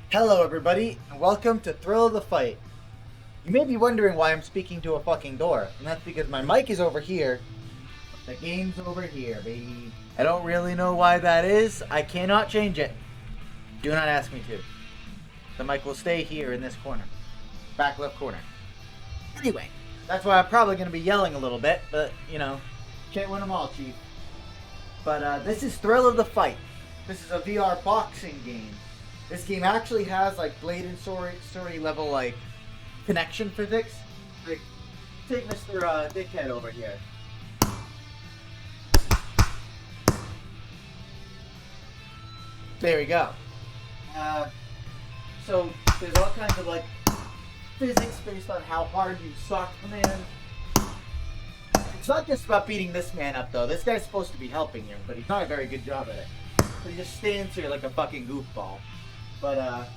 Hello everybody, and welcome to Thrill of the Fight. You may be wondering why I'm speaking to a fucking door, and that's because my mic is over here, the game's over here, baby. I don't really know why that is. I cannot change it. Do not ask me to. The mic will stay here in this corner. Back left corner. Anyway, that's why I'm probably going to be yelling a little bit, but, you know, can't win them all, chief. But this is Thrill of the Fight. This is a VR boxing game. This game actually has like Blade and Story level like connection physics. Like, take Mr. Dickhead over here. There we go. So there's all kinds of like physics based on how hard you sock the man. It's not just about beating this man up though. This guy's supposed to be helping you, but he's not a very good job at it. So he just stands here like a fucking goofball. But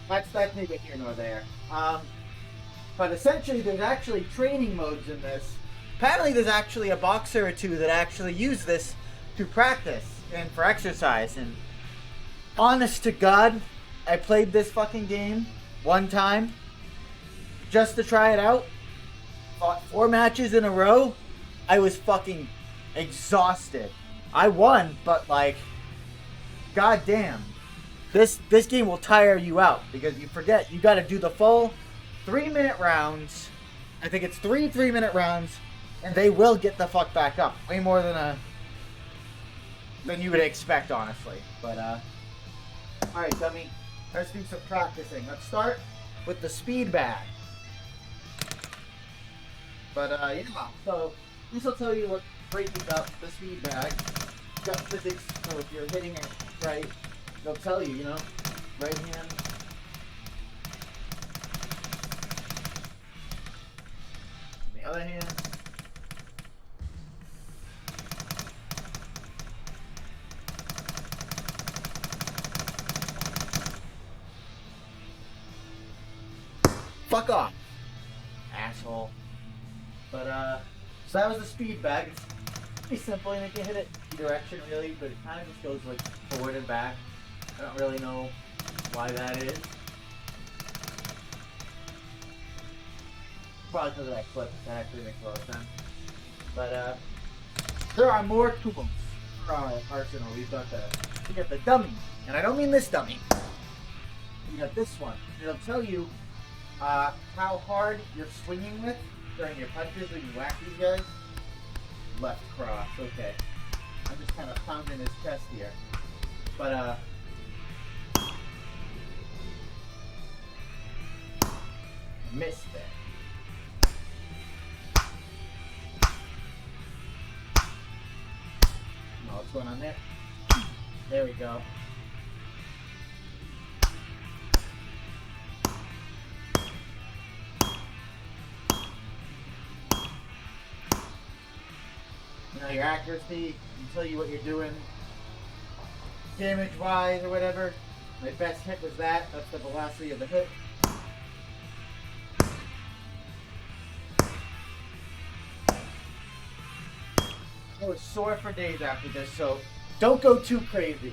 that's neither here nor there. But essentially, there's actually training modes in this. Apparently, there's actually a boxer or two that actually use this to practice and for exercise. And honest to God, I played this fucking game one time just to try it out. Fought 4 matches in a row. I was fucking exhausted. I won, but like, goddamn. This game will tire you out because you forget you got to do the full 3-minute rounds. I think it's 3 3-minute rounds, and they will get the fuck back up. Way more than you would expect, honestly. But all right, dummy. Let's do some practicing. Let's start with the speed bag. But yeah, so this will tell you what breaking up the speed bag. Got physics, so if you're hitting it right. They'll tell you, you know, right hand. The other hand. Fuck off, asshole. But so that was the speed bag. It's pretty simple, and you can hit it any direction really, but it kind of just goes like forward and back. I don't really know why that is. Probably because of that clip. That actually makes a lot of sense. But there are more tools for our arsenal. We got the dummy, and I don't mean this dummy. We got this one. It'll tell you how hard you're swinging with during your punches when you whack these guys. Left cross. Okay. I'm just kind of pounding his chest here. But missed it. Oh, what's going on there? There we go. You know, your accuracy can tell you what you're doing damage wise or whatever. My best hit was that. That's the velocity of the hit. I was sore for days after this, so don't go too crazy.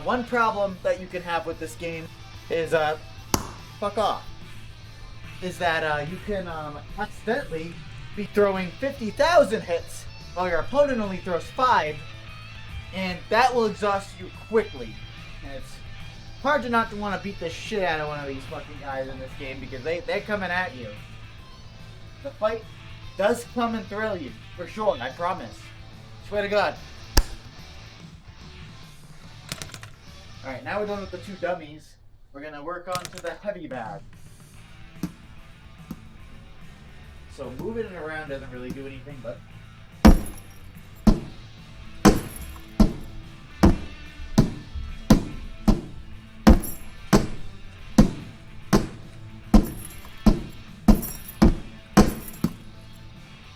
One problem that you can have with this game is, fuck off, is that you can accidentally be throwing 50,000 hits while your opponent only throws 5, and that will exhaust you quickly. And it's hard to not to want to beat the shit out of one of these fucking guys in this game because they're coming at you. The fight does come and thrill you, for sure, I promise. Swear to God. Alright, now we're done with the 2 dummies. We're gonna work on to the heavy bag. So moving it around doesn't really do anything, but...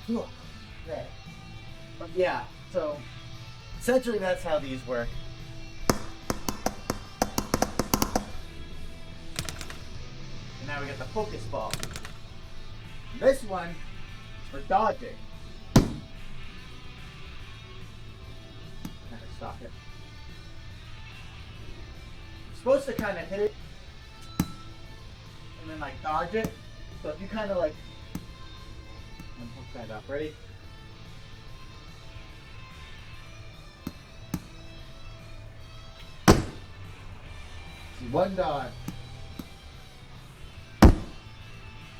Okay. But yeah, so essentially that's how these work. And now we got the focus ball. This one is for dodging. Never stop it. You're supposed to kind of hit it then like dodge it. So if you kind of like, and hook that up, ready? See, one dodge,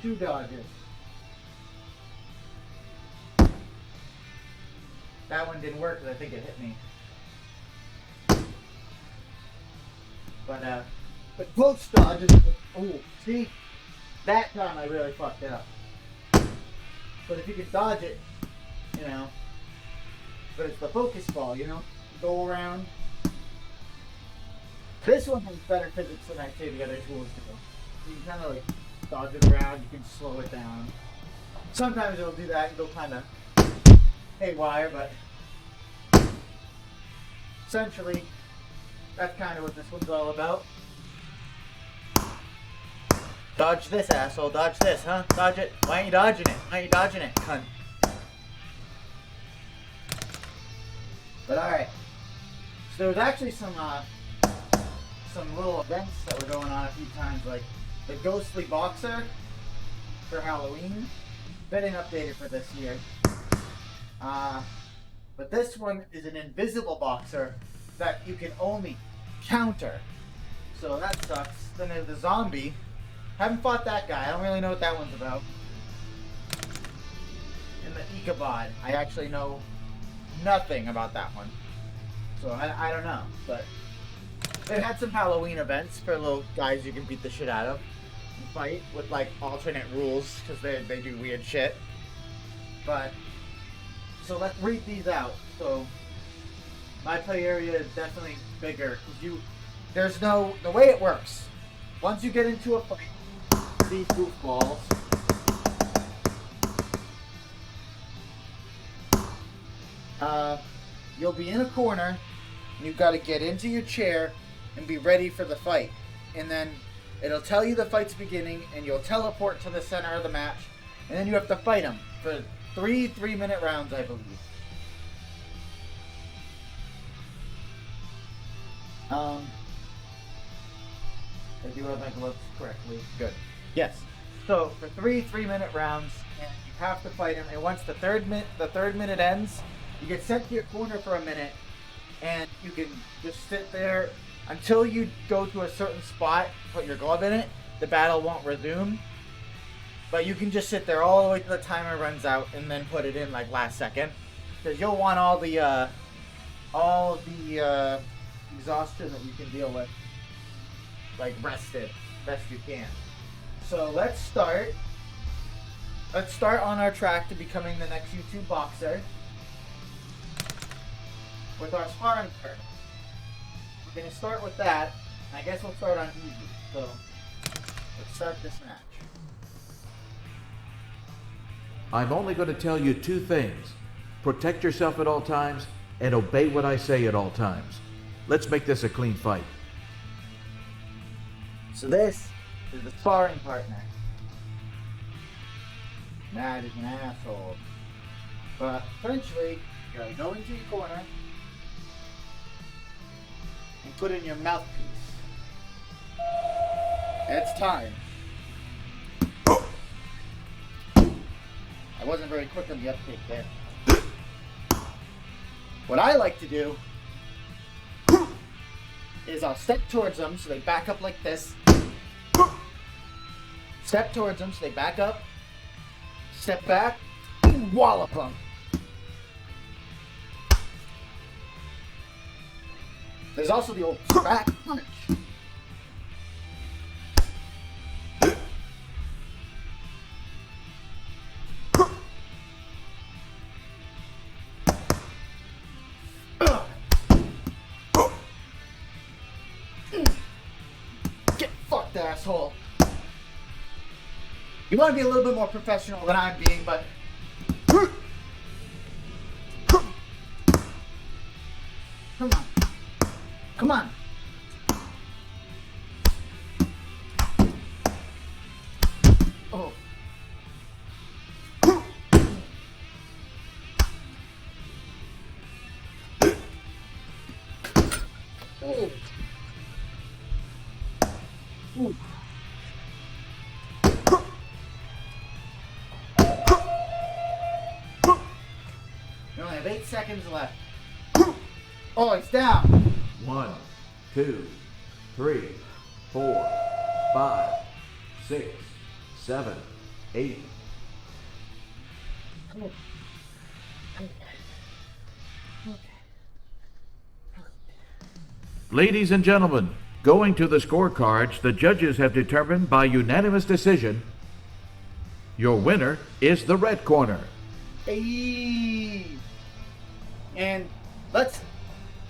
two dodges. That one didn't work because I think it hit me. But close dodges. Oh, see, that time I really fucked it up. But if you can dodge it, you know. But it's the focus ball, you know. Go around. This one has better physics than I'd say the other tools do. You can kind of like dodge it around. You can slow it down. Sometimes it'll do that and go kind of haywire, but essentially that's kind of what this one's all about. Dodge this, asshole. Dodge this, huh? Dodge it. Why ain't you dodging it? Why ain't you dodging it, cunt? But alright. So there was actually some little events that were going on a few times, like the Ghostly Boxer for Halloween. Been updated for this year. But this one is an invisible boxer that you can only counter. So that sucks. Then there's the zombie. Haven't fought that guy. I don't really know what that one's about. And the Ichabod. I actually know nothing about that one. So I don't know. But they had some Halloween events for little guys you can beat the shit out of and fight with like alternate rules because they do weird shit. But so let's read these out. So my play area is definitely bigger because the way it works. Once you get into a fight, these goofballs, you'll be in a corner. And you've got to get into your chair and be ready for the fight. And then it'll tell you the fight's beginning, and you'll teleport to the center of the match, and then you have to fight them for 3 3-minute rounds, I believe. I do have my gloves correctly. Good. Yes. So for 3 3-minute rounds, and you have to fight them. And once the third minute ends, you get sent to your corner for a minute, and you can just sit there until you go to a certain spot. Put your glove in it. The battle won't resume. But you can just sit there all the way till the timer runs out, and then put it in like last second, because you'll want all the exhaustion that you can deal with, like best you can. So let's start on our track to becoming the next YouTube boxer with our sparring partner. We're going to start with that. I guess we'll start on easy. So let's start this match. I'm only going to tell you 2 things. Protect yourself at all times and obey what I say at all times. Let's make this a clean fight. So this is the sparring partner. That is an asshole. But essentially, you gotta go into your corner and put in your mouthpiece. It's time. I wasn't very quick on the uptake there. What I like to do is I'll step towards them so they back up like this. Step towards them so they back up. Step back and wallop them. There's also the old back punch. Get fucked, asshole. You want to be a little bit more professional than I'm being, but come on. Come on. Oh. Oh. Ooh. seconds left. Oh, he's down. 1, 2, 3, 4, 5, 6, 7, 8. Ladies and gentlemen, going to the scorecards, the judges have determined by unanimous decision your winner is the red corner. Hey. And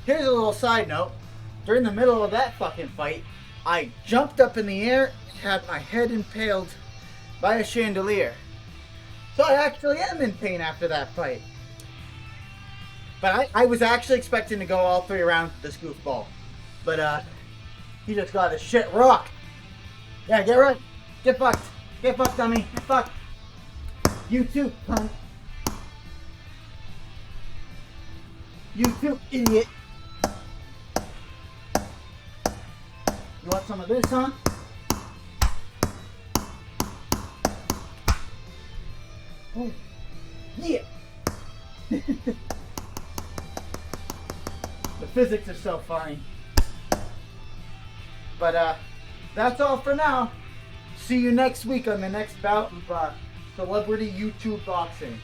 here's a little side note. During the middle of that fucking fight, I jumped up in the air, had my head impaled by a chandelier. So I actually am in pain after that fight. But I was actually expecting to go all 3 rounds with this goofball. But he just got his shit rocked. Yeah, get right. Get fucked. Get fucked, dummy. Get fucked. You too, cunt. You too, idiot. You want some of this, huh? Oh, yeah. The physics are so funny. But that's all for now. See you next week on the next bout of celebrity YouTube boxing.